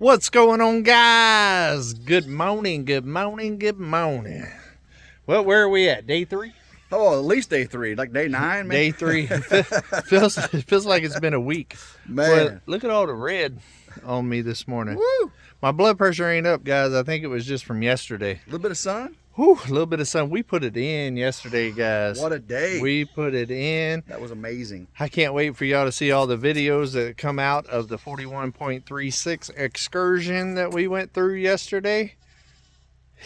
What's going on, guys? Good morning, good morning, good morning. Well, where are we at? Day 3? Oh, at least day 3, like day 9, man. Day 3. feels like it's been a week. Man. But look at all the red on me this morning. Woo! My blood pressure ain't up, guys. I think it was just from yesterday. A little bit of sun. Whew, a little bit of sun. We put it in yesterday, guys. What a day. We put it in. That was amazing. I can't wait for y'all to see all the videos that come out of the 41.36 excursion that we went through yesterday.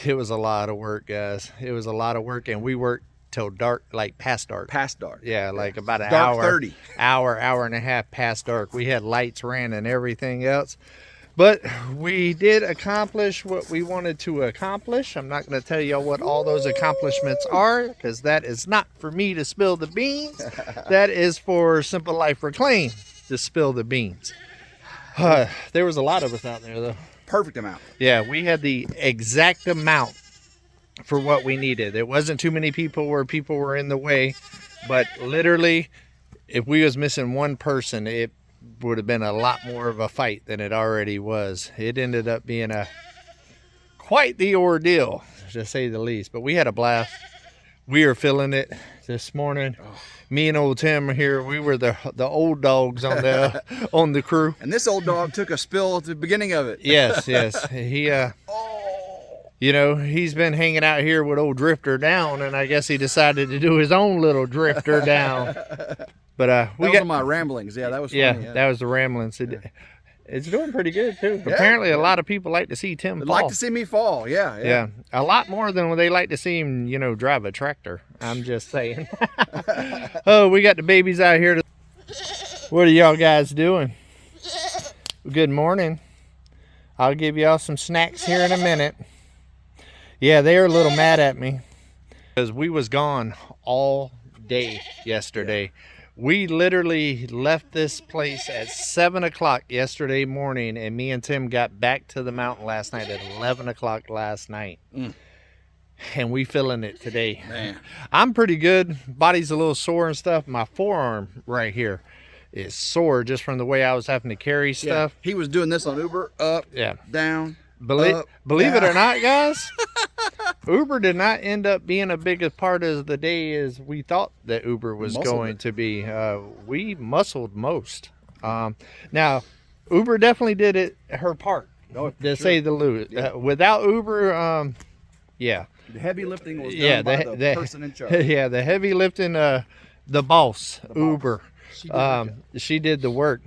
It was a lot of work, guys. It was a lot of work, and we worked till dark, like past dark. Past dark. Yeah, like about an dark hour. 30. Hour and a half past dark. We had lights ran and everything else. But we did accomplish what we wanted to accomplish. I'm not going to tell y'all what all those accomplishments are, because that is not for me to spill the beans. That is for Simple Life Reclaim to spill the beans. There was a lot of us out there, though. Perfect amount. Yeah, we had the exact amount for what we needed. There wasn't too many people where people were in the way, but literally, if we was missing one person, it would have been a lot more of a fight than it already was. It ended up being quite the ordeal, to say the least. But we had a blast. We are feeling it this morning. Me and old Tim here, we were the old dogs on the on the crew. And this old dog took a spill at the beginning of it. Yes. He you know, he's been hanging out here with old Drifter Down, and I guess he decided to do his own little Drifter Down. But we got my ramblings. Yeah, that was funny. Yeah, that was the ramblings. It's doing pretty good too. Yeah, apparently, a lot of people like to see Tim fall. Like to see me fall. Yeah. A lot more than they like to see him, you know, drive a tractor. I'm just saying. Oh, we got the babies out here. What are y'all guys doing? Good morning. I'll give y'all some snacks here in a minute. Yeah, they are a little mad at me because we was gone all day yesterday. We literally left this place at 7 o'clock yesterday morning, and me and Tim got back to the mountain last night at 11 o'clock last night. And we feeling it today. Man. I'm pretty good. Body's a little sore and stuff. My forearm right here is sore just from the way I was having to carry stuff. Yeah. He was doing this on Uber, up, down, Believe down. it or not, guys, Uber did not end up being a big a part of the day as we thought that Uber was going to be. We muscled most. Now, Uber definitely did her part, to say the least. Without Uber, yeah. The heavy lifting was done by the person in charge. Yeah, the heavy lifting, the boss, Uber. She did the work.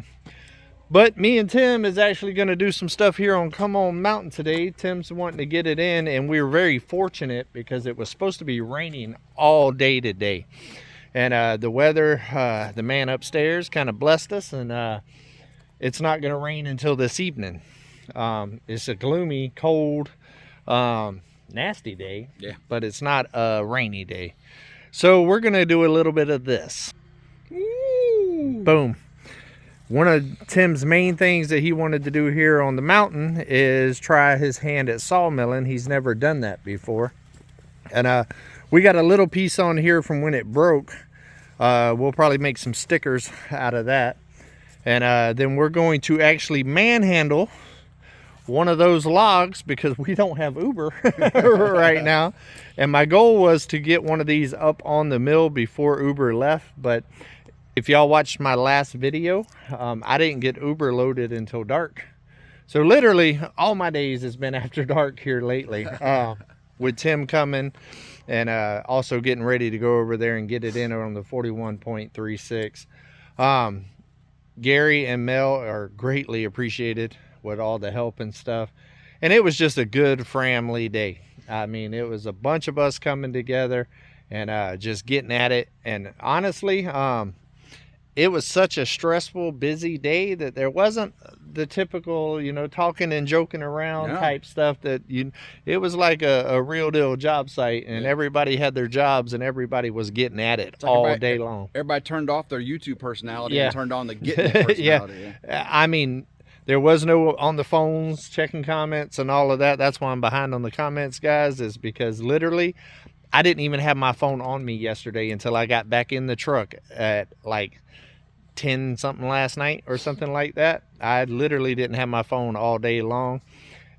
But me and Tim is actually going to do some stuff here on Come On Mountain today. Tim's wanting to get it in, and we were very fortunate because it was supposed to be raining all day today. And the weather, the man upstairs kind of blessed us, and it's not going to rain until this evening. It's a gloomy, cold, nasty day, but it's not a rainy day. So we're going to do a little bit of this. Ooh. Boom. One of Tim's main things that he wanted to do here on the mountain is try his hand at sawmilling. He's never done that before. And we got a little piece on here from when it broke. We'll probably make some stickers out of that. And then we're going to actually manhandle one of those logs because we don't have Uber right now. And my goal was to get one of these up on the mill before Uber left, but if y'all watched my last video, I didn't get Uber loaded until dark. So literally all my days has been after dark here lately, with Tim coming and also getting ready to go over there and get it in on the 41.36. Gary and Mel are greatly appreciated with all the help and stuff. And it was just a good family day. I mean, it was a bunch of us coming together and just getting at it. And honestly, it was such a stressful, busy day that there wasn't the typical, you know, talking and joking around type stuff that it was like a real deal job site, and everybody had their jobs and everybody was getting at it all day long. Everybody turned off their YouTube personality and turned on the getting it personality. I mean, there was no on the phones checking comments and all of that. That's why I'm behind on the comments, guys, is because literally I didn't even have my phone on me yesterday until I got back in the truck at like 10 something last night or something like that. I literally didn't have my phone all day long.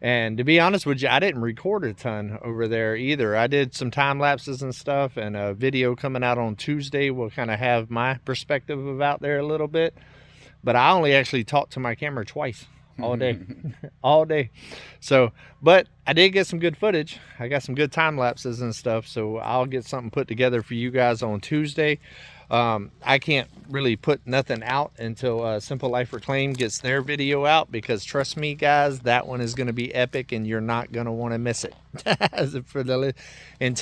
And to be honest with you, I didn't record a ton over there either. I did some time lapses and stuff, and a video coming out on Tuesday will kind of have my perspective of out there a little bit. But I only actually talked to my camera twice all day. All day. So, but I did get some good footage. I got some good time lapses and stuff, so I'll get something put together for you guys on Tuesday. I can't really put nothing out until Simple Life Reclaim gets their video out, because trust me guys, that one is going to be epic and you're not going to want to miss it. And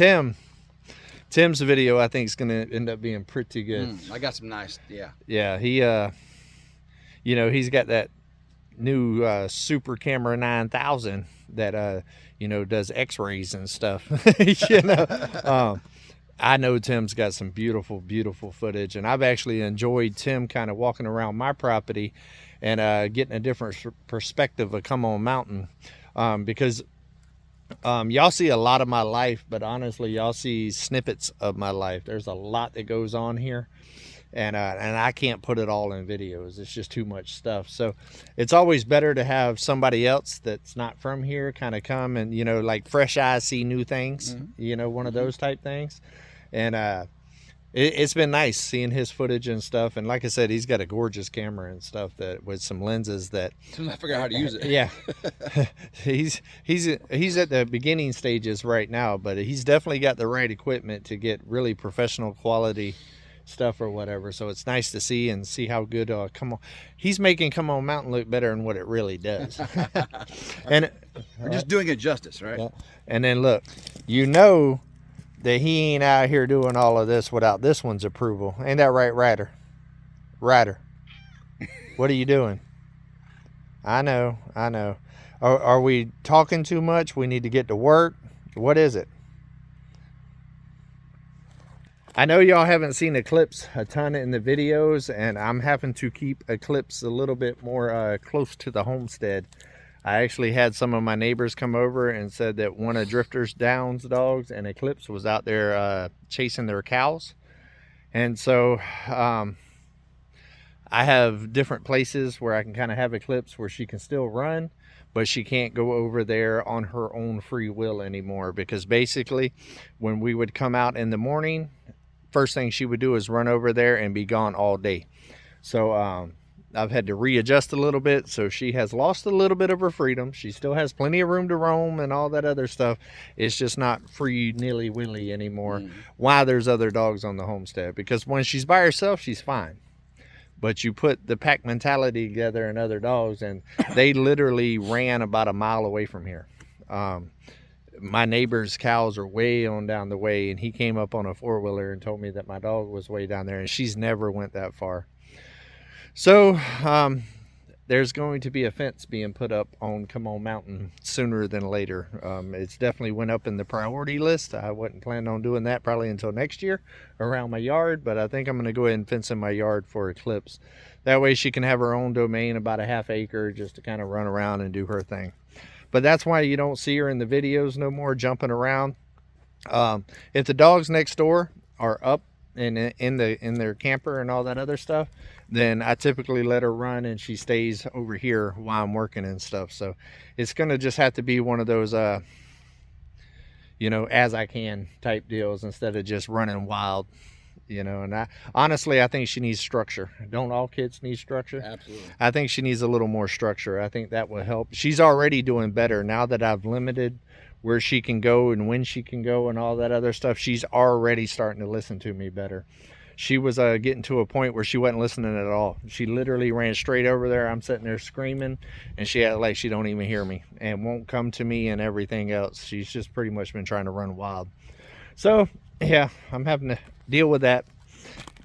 Tim's video I think is going to end up being pretty good. I got some nice, yeah, he you know, he's got that new super camera 9000 that you know, does x-rays and stuff. You know, I know Tim's got some beautiful footage, and I've actually enjoyed Tim kind of walking around my property and getting a different perspective of Come On Mountain, because y'all see a lot of my life, but honestly y'all see snippets of my life. There's a lot that goes on here, and I can't put it all in videos. It's just too much stuff. So it's always better to have somebody else that's not from here kind of come and, you know, like fresh eyes see new things, you know, one of those type things. And it's been nice seeing his footage and stuff. And like I said, he's got a gorgeous camera and stuff that with some lenses that I figure out how to use it. Yeah. he's at the beginning stages right now, but he's definitely got the right equipment to get really professional quality stuff or whatever. So it's nice to see and see how good he's making Come On Mountain look better than what it really does. And we're just doing it justice, right? Yeah. And then look, you know that he ain't out here doing all of this without this one's approval. Ain't that right, Ryder? Ryder, what are you doing? I know. Are we talking too much? We need to get to work. What is it? I know y'all haven't seen Eclipse a ton in the videos, and I'm having to keep Eclipse a little bit more close to the homestead. I actually had some of my neighbors come over and said that one of Drifter's Downs dogs and Eclipse was out there chasing their cows. And so I have different places where I can kind of have Eclipse where she can still run, but she can't go over there on her own free will anymore, because basically when we would come out in the morning, first thing she would do is run over there and be gone all day. So I've had to readjust a little bit, so she has lost a little bit of her freedom. She still has plenty of room to roam and all that other stuff. It's just not free nilly-willy anymore. Why there's other dogs on the homestead, because when she's by herself, she's fine. But you put the pack mentality together and other dogs, and they literally ran about a mile away from here. My neighbor's cows are way on down the way, and he came up on a four-wheeler and told me that my dog was way down there, and she's never went that far. So there's going to be a fence being put up on Come On Mountain sooner than later. It's definitely went up in the priority list. I wasn't planning on doing that probably until next year around my yard, but I think I'm going to go ahead and fence in my yard for Eclipse. That way she can have her own domain, about a ½ acre, just to kind of run around and do her thing. But that's why you don't see her in the videos no more jumping around. If the dogs next door are up in their camper and all that other stuff, then I typically let her run and she stays over here while I'm working and stuff. So it's gonna just have to be one of those you know, as I can type deals, instead of just running wild, you know. And I honestly think she needs structure. Don't all kids need structure? Absolutely. I think she needs a little more structure. I think that will help. She's already doing better now that I've limited where she can go and when she can go and all that other stuff. She's already starting to listen to me better. She was getting to a point where she wasn't listening at all. She literally ran straight over there. I'm sitting there screaming, and she had like she don't even hear me and won't come to me and everything else. She's just pretty much been trying to run wild. So yeah, I'm having to deal with that.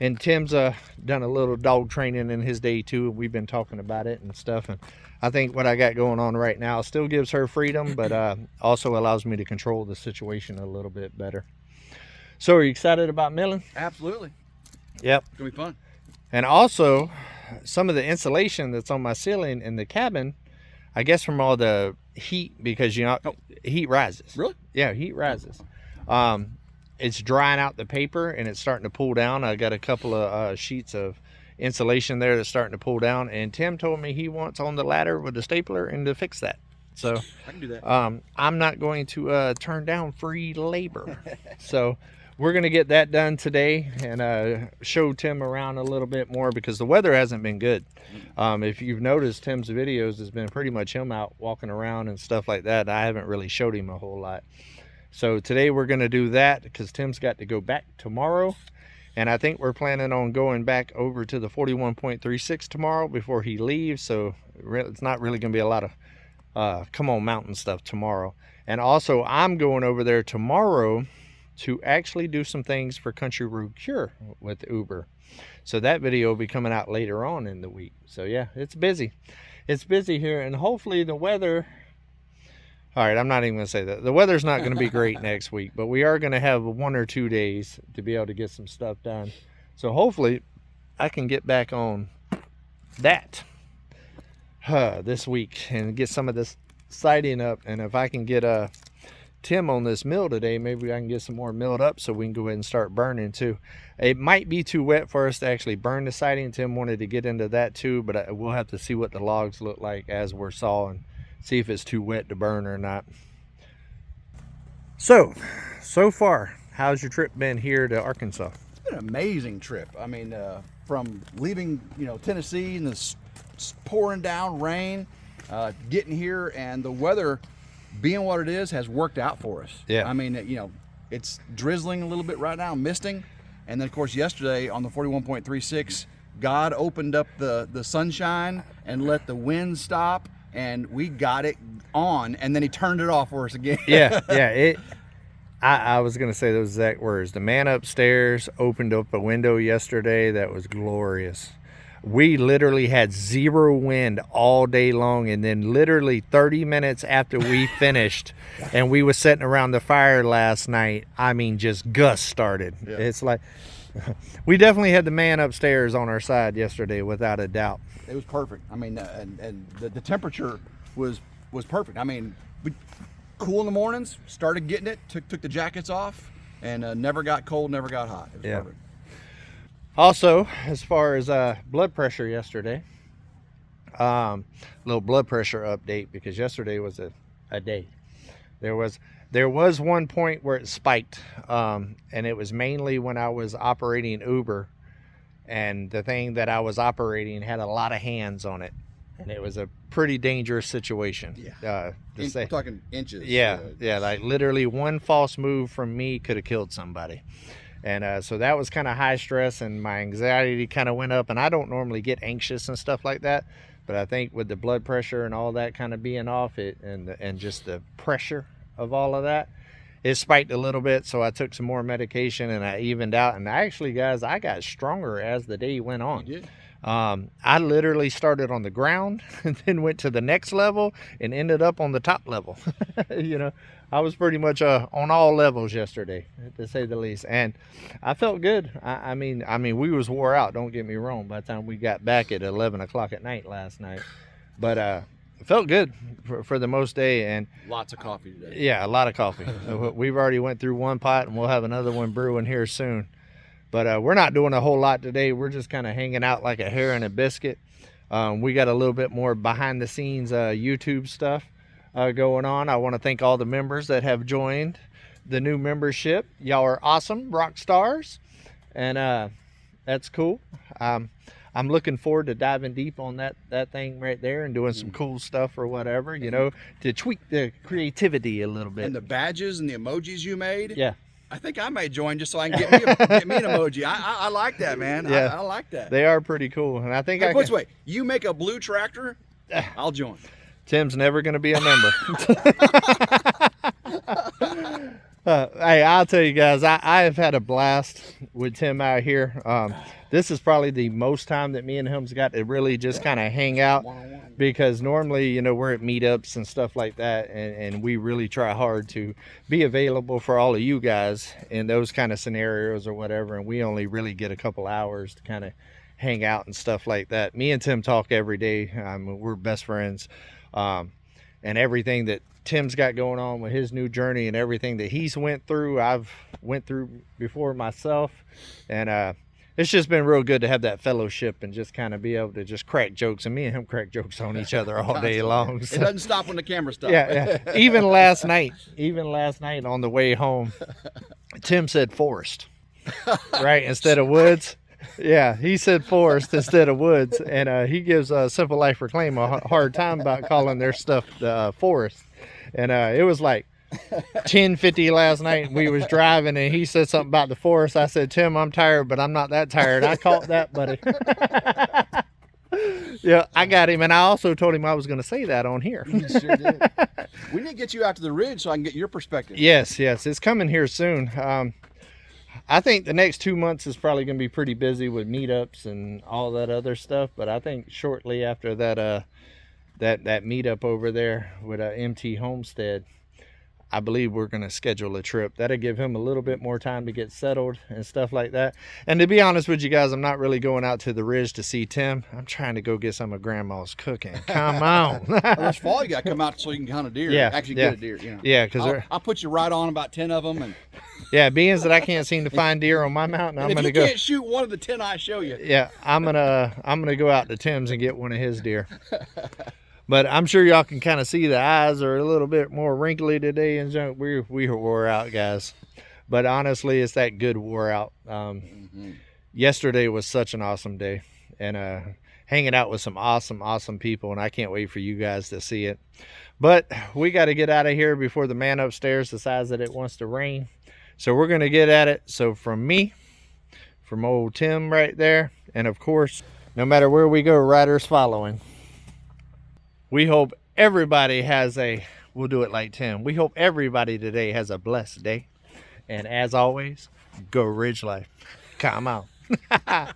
And Tim's done a little dog training in his day too. We've been talking about it and stuff. And I think what I got going on right now still gives her freedom, but also allows me to control the situation a little bit better. So are you excited about milling? Absolutely. Yep. It's gonna be fun. And also some of the insulation that's on my ceiling in the cabin, I guess from all the heat, because you know, heat rises. Really? Yeah, heat rises. It's drying out the paper and it's starting to pull down. I got a couple of sheets of insulation there that's starting to pull down, and Tim told me he wants on the ladder with the stapler and to fix that. So I can do that. I'm not going to turn down free labor. So we're going to get that done today and show Tim around a little bit more, because the weather hasn't been good. If you've noticed, Tim's videos has been pretty much him out walking around and stuff like that. I haven't really showed him a whole lot. So today we're going to do that because Tim's got to go back tomorrow. And I think we're planning on going back over to the 41.36 tomorrow before he leaves. So it's not really going to be a lot of come on mountain stuff tomorrow. And also I'm going over there tomorrow to actually do some things for Country Road Cure with Uber. So that video will be coming out later on in the week. So yeah, it's busy. It's busy here, and hopefully the weather, all right, I'm not even gonna say that. The weather's not gonna be great next week, but we are gonna have 1 or 2 days to be able to get some stuff done. So hopefully I can get back on that this week and get some of this siding up. And if I can get Tim on this mill today, maybe I can get some more milled up so we can go ahead and start burning too. It might be too wet for us to actually burn the siding. Tim wanted to get into that too, but we'll have to see what the logs look like as we're sawing, see if it's too wet to burn or not. So far, how's your trip been here to Arkansas? It's been an amazing trip. I mean, from leaving, Tennessee and this pouring down rain, getting here, and the weather being what it is has worked out for us. Yeah. I mean, it's drizzling a little bit right now, misting, and then of course yesterday on the 41.36, God opened up the sunshine and let the wind stop, and we got it on, and then he turned it off for us again. Yeah. I was gonna say those exact words. The man upstairs opened up a window yesterday that was glorious. We literally had 0 wind all day long, and then literally 30 minutes after we finished and we were sitting around the fire last night, I mean, just gusts started. Yeah. It's like we definitely had the man upstairs on our side yesterday, without a doubt. It was perfect. I mean, and the temperature was perfect. I mean, we cool in the mornings, started getting it, took the jackets off, and never got cold, never got hot. It was perfect. Also, as far as blood pressure yesterday, little blood pressure update, because yesterday was a day. There was one point where it spiked, and it was mainly when I was operating Uber, and the thing that I was operating had a lot of hands on it, and it was a pretty dangerous situation. Yeah. We're talking inches. Yeah, like literally one false move from me could have killed somebody. And so that was kind of high stress, and my anxiety kind of went up, and I don't normally get anxious and stuff like that, but I think with the blood pressure and all that kind of being off it, and just the pressure of all of that, it spiked a little bit. So I took some more medication and I evened out, and actually, guys, I got stronger as the day went on. You did. I literally started on the ground and then went to the next level and ended up on the top level. I was pretty much on all levels yesterday, to say the least, and I felt good. I mean, we was wore out. Don't get me wrong. By the time we got back at 11 o'clock at night last night, but it felt good for the most day. And lots of coffee today. Yeah, a lot of coffee. We've already went through one pot, and we'll have another one brewing here soon. But we're not doing a whole lot today. We're just kind of hanging out like a hare and a biscuit. We got a little bit more behind the scenes YouTube stuff going on. I want to thank all the members that have joined the new membership. Y'all are awesome, rock stars, and that's cool. I'm looking forward to diving deep on that thing right there and doing some cool stuff or whatever, to tweak the creativity a little bit. And the badges and the emojis you made. Yeah. I think I may join just so I can get me an emoji. I like that, man. Yeah. I like that. They are pretty cool, and I think Wait, you make a blue tractor, I'll join. Tim's never going to be a member. Hey, I'll tell you guys, I have had a blast with Tim out here. This is probably the most time that me and him's got to really just kind of hang out, because normally, we're at meetups and stuff like that, and we really try hard to be available for all of you guys in those kind of scenarios or whatever, and we only really get a couple hours to kind of hang out and stuff like that. Me and Tim talk every day. We're best friends, and everything that Tim's got going on with his new journey and everything that he's went through, I've went through before myself, and it's just been real good to have that fellowship and just kind of be able to just crack jokes. And me and him crack jokes on each other all day long. It doesn't stop when the camera stops. Yeah, yeah. Even last night on the way home, Tim said forest, right, instead of woods. Yeah, he said forest instead of woods, and he gives Simple Life Reclaim a hard time about calling their stuff forest. And it was like 10:50 last night, and we was driving, and he said something about the forest. I said, Tim, I'm tired, but I'm not that tired. I caught that, buddy. Yeah, I got him, and I also told him I was going to say that on here. You sure did. We need to get you out to the ridge so I can get your perspective. Yes, it's coming here soon. I think the next 2 months is probably going to be pretty busy with meetups and all that other stuff, but I think shortly after that that meetup over there with MT Homestead, I believe we're going to schedule a trip. That'll give him a little bit more time to get settled and stuff like that. And to be honest with you guys, I'm not really going out to the ridge to see Tim. I'm trying to go get some of Grandma's cooking. Come on. Well, this fall you got to come out so you can hunt a deer. Yeah, Actually yeah. get a deer. You know. Yeah, because I'll put you right on about 10 of them. And yeah, being that I can't seem to find deer on my mountain, I'm if going to you go. can't shoot one of the 10 I show you. Yeah, I'm gonna go out to Tim's and get one of his deer. But I'm sure y'all can kind of see the eyes are a little bit more wrinkly today, and so we wore out, guys. But honestly, it's that good wore out. Yesterday was such an awesome day, and hanging out with some awesome people, and I can't wait for you guys to see it. But we got to get out of here before the man upstairs decides that it wants to rain. So we're gonna get at it. So from me, from old Tim right there, and of course, no matter where we go, riders following. We hope everybody has we'll do it like Tim. We hope everybody today has a blessed day. And as always, go Ridge Life. Come on.